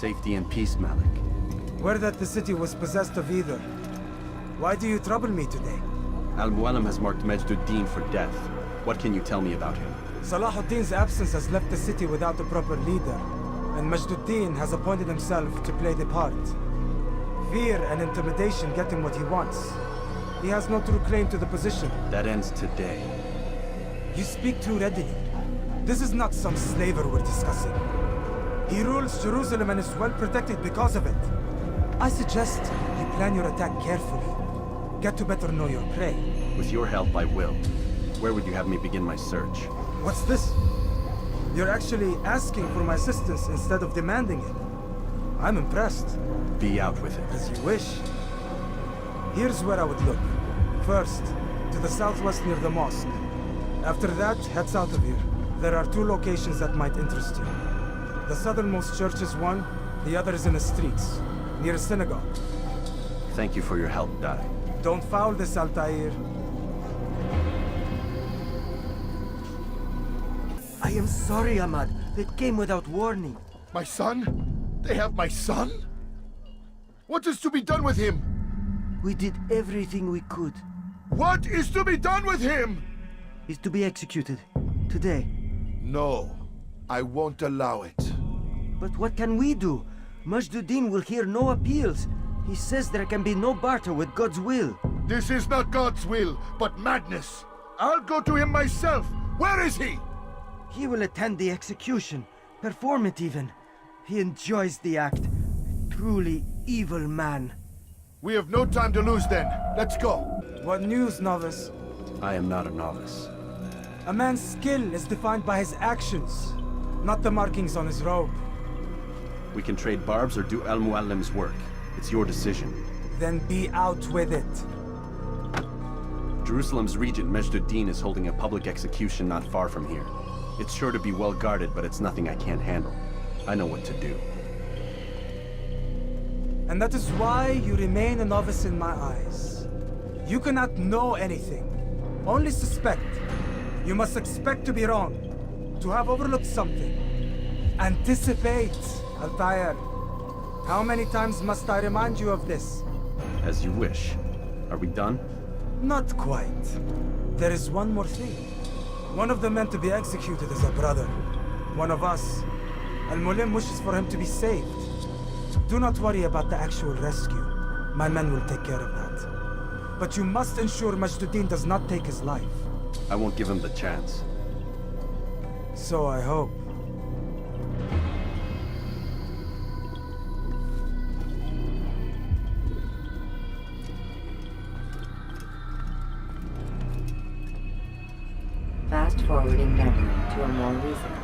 Safety and peace, Malik. Word that the city was possessed of either. Why do you trouble me today? Al-Mualim has marked Majduddin for death. What can you tell me about him? Salahuddin's absence has left the city without a proper leader, and Majduddin has appointed himself to play the part. Fear and intimidation get him what he wants. He has no true claim to the position. That ends today. You speak too readily. This is not some slaver we're discussing. He rules Jerusalem and is well protected because of it. I suggest you plan your attack carefully. Get to better know your prey. With your help, I will. Where would you have me begin my search? What's this? You're actually asking for my assistance instead of demanding it. I'm impressed. Be out with it. As you wish. Here's where I would look. First, to the southwest near the mosque. After that, head south of here. There are two locations that might interest you. The southernmost church is one, the other is in the streets, near a synagogue. Thank you for your help, Dai. Don't foul this, Altair. I am sorry, Ahmad. They came without warning. My son? They have my son? What is to be done with him? We did everything we could. What is to be done with him? He's to be executed. Today. No, I won't allow it. But what can we do? Majduddin will hear no appeals. He says there can be no barter with God's will. This is not God's will, but madness. I'll go to him myself. Where is he? He will attend the execution. Perform it even. He enjoys the act. Truly evil man. We have no time to lose then. Let's go. What news, novice? I am not a novice. A man's skill is defined by his actions, not the markings on his robe. We can trade barbs or do Al-Mualim's work. It's your decision. Then be out with it. Jerusalem's regent Majduddin is holding a public execution not far from here. It's sure to be well guarded, but it's nothing I can't handle. I know what to do. And that is why you remain a novice in my eyes. You cannot know anything, only suspect. You must expect to be wrong, to have overlooked something. Anticipate, Altair. How many times must I remind you of this? As you wish. Are we done? Not quite. There is one more thing. One of the men to be executed is a brother. One of us. Al-Mulim wishes for him to be saved. Do not worry about the actual rescue. My men will take care of that. But you must ensure Majduddin does not take his life. I won't give him the chance. So I hope. Fast forwarding memory to a more recent.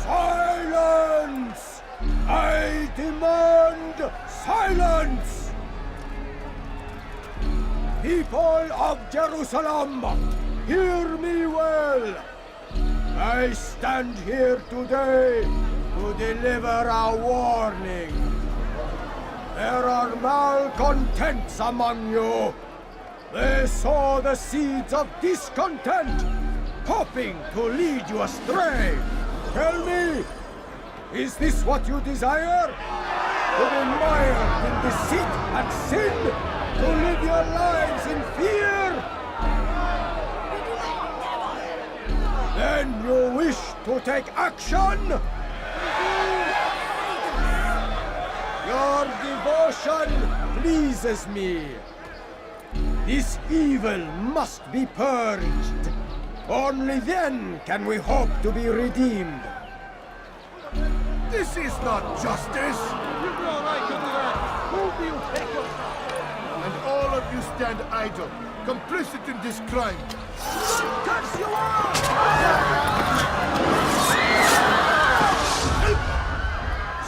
Silence! I demand silence! People of Jerusalem, hear me well! I stand here today to deliver a warning. There are malcontents among you. They sow the seeds of discontent, hoping to lead you astray. Tell me, is this what you desire? To be mired in deceit and sin? To live your lives in fear? Then you wish to take action? Your devotion pleases me. This evil must be purged. Only then can we hope to be redeemed. This is not justice. You know I can do that. Who do you take your... And all of you stand idle, complicit in this crime. Curse you all!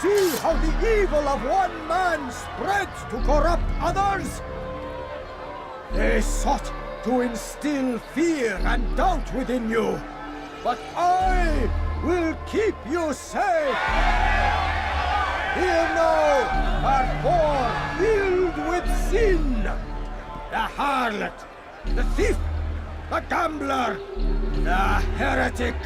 See how the evil of one man spreads to corrupt others? They sought to instill fear and doubt within you, but I will keep you safe. Here now are four filled with the harlot, the thief, the gambler, the heretic.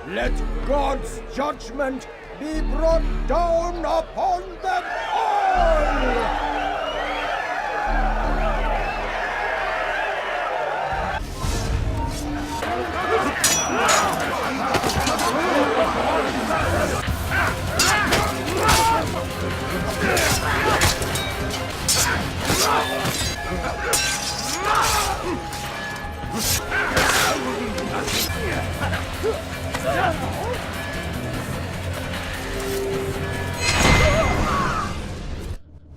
Let God's judgment be brought down upon them all!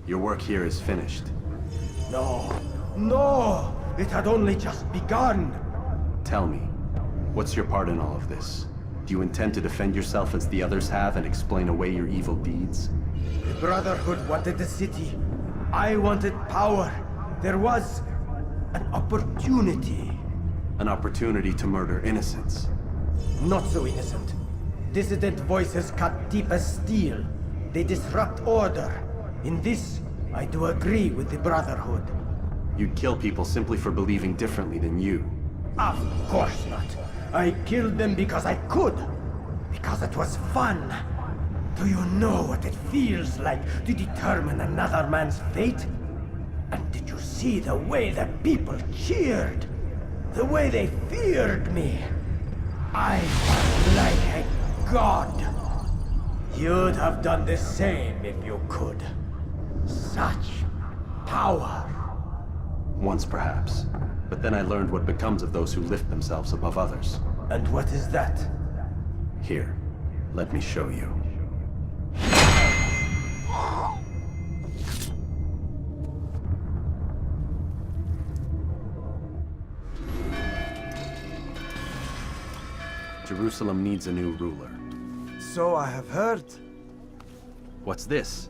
Your work here is finished. No, no! It had only just begun! Tell me, what's your part in all of this? Do you intend to defend yourself as the others have and explain away your evil deeds? The Brotherhood wanted the city. I wanted power. There was an opportunity. An opportunity to murder innocents. Not so innocent. Dissident voices cut deep as steel. They disrupt order. In this, I do agree with the Brotherhood. You'd kill people simply for believing differently than you. Of course not. I killed them because I could. Because it was fun. Do you know what it feels like to determine another man's fate? And did you see the way the people cheered? The way they feared me? I was like a god. You'd have done the same if you could. Such power. Once perhaps. But then I learned what becomes of those who lift themselves above others. And what is that? Here, let me show you. Jerusalem needs a new ruler. So I have heard. What's this?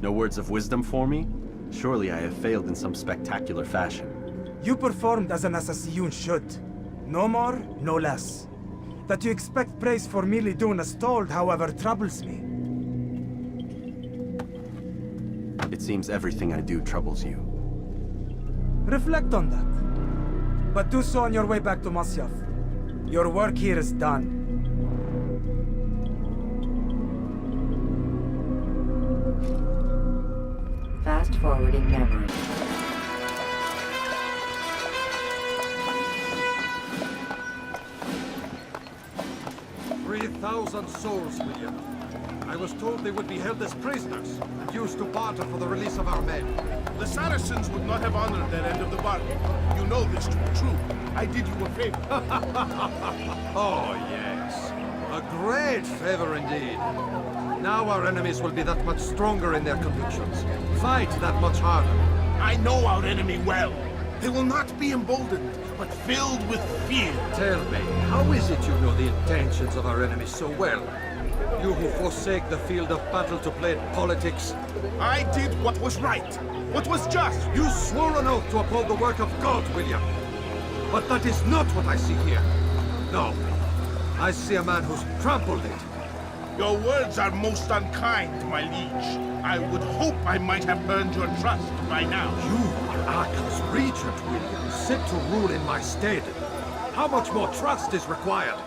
No words of wisdom for me? Surely I have failed in some spectacular fashion. You performed as an assassin should. No more, no less. That you expect praise for merely doing as told, however, troubles me. It seems everything I do troubles you. Reflect on that. But do so on your way back to Masyaf. Your work here is done. Fast forwarding memory. "3,000 souls, William. I was told they would be held as prisoners and used to barter for the release of our men. The Saracens would not have honored their end of the bargain. You know this to be true. I did you a favor. Oh, yes. A great favor indeed. Now our enemies will be that much stronger in their convictions. Fight that much harder. I know our enemy well. They will not be emboldened, but filled with fear. Tell me, how is it you know the intentions of our enemies so well? You who forsake the field of battle to play politics. I did what was right, what was just. You swore an oath to uphold the work of God, William. But that is not what I see here. No. I see a man who's trampled it. Your words are most unkind, my liege. I would hope I might have earned your trust by now. You are Arkham's regent, William, set to rule in my stead. How much more trust is required?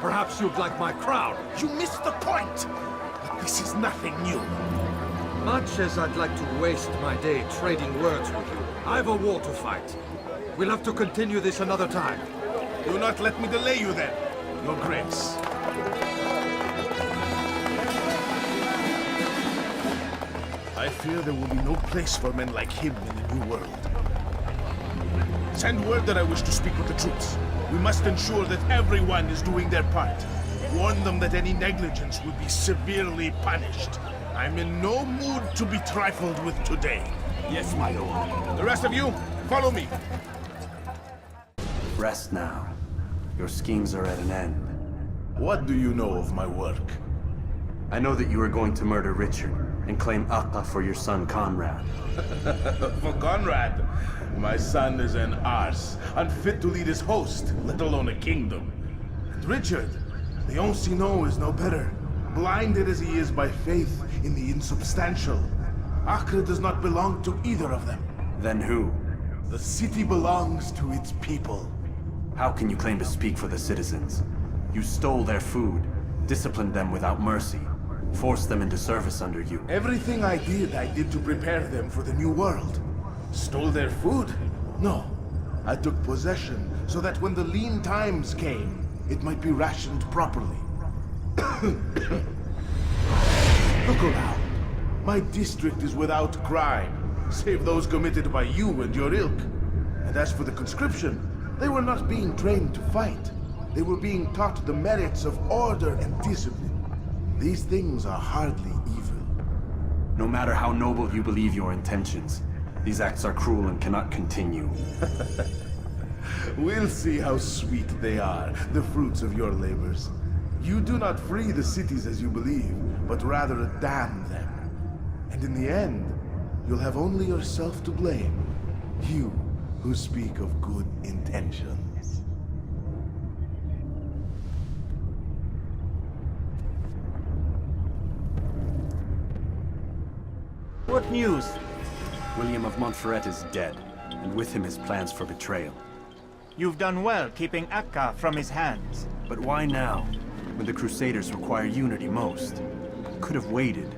Perhaps you'd like my crown. You missed the point. But this is nothing new. Much as I'd like to waste my day trading words with you, I've a war to fight. We'll have to continue this another time. Do not let me delay you then, Your Grace. I fear there will be no place for men like him in the New World. Send word that I wish to speak with the troops. We must ensure that everyone is doing their part. Warn them that any negligence would be severely punished. I'm in no mood to be trifled with today. Yes, my lord. The rest of you, follow me. Rest now. Your schemes are at an end. What do you know of my work? I know that you are going to murder Richard and claim Akka for your son Conrad. For Conrad, my son is an arse, unfit to lead his host, let alone a kingdom. And Richard, the Oncino is no better, blinded as he is by faith in the insubstantial. Acre does not belong to either of them. Then who? The city belongs to its people. How can you claim to speak for the citizens? You stole their food, disciplined them without mercy, forced them into service under you. Everything I did to prepare them for the new world. Stole their food? No. I took possession so that when the lean times came, it might be rationed properly. Look around. My district is without crime, save those committed by you and your ilk. And as for the conscription, they were not being trained to fight. They were being taught the merits of order and discipline. These things are hardly evil. No matter how noble you believe your intentions, these acts are cruel and cannot continue. We'll see how sweet they are, the fruits of your labors. You do not free the cities as you believe, but rather damn them. And in the end, you'll have only yourself to blame. You who speak of good intentions. What news? William of Montferrat is dead, and with him his plans for betrayal. You've done well keeping Akka from his hands. But why now, when the Crusaders require unity most? Could have waited.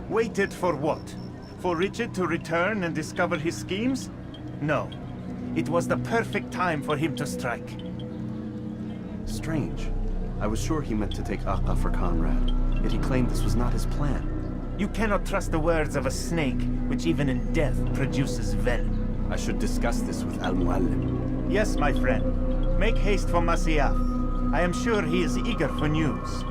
Waited for what? For Richard to return and discover his schemes? No. It was the perfect time for him to strike. Strange. I was sure he meant to take Akka for Conrad, yet he claimed this was not his plan. You cannot trust the words of a snake, which even in death produces venom. I should discuss this with Al-Muallim. Yes, my friend. Make haste for Masyaf. I am sure he is eager for news.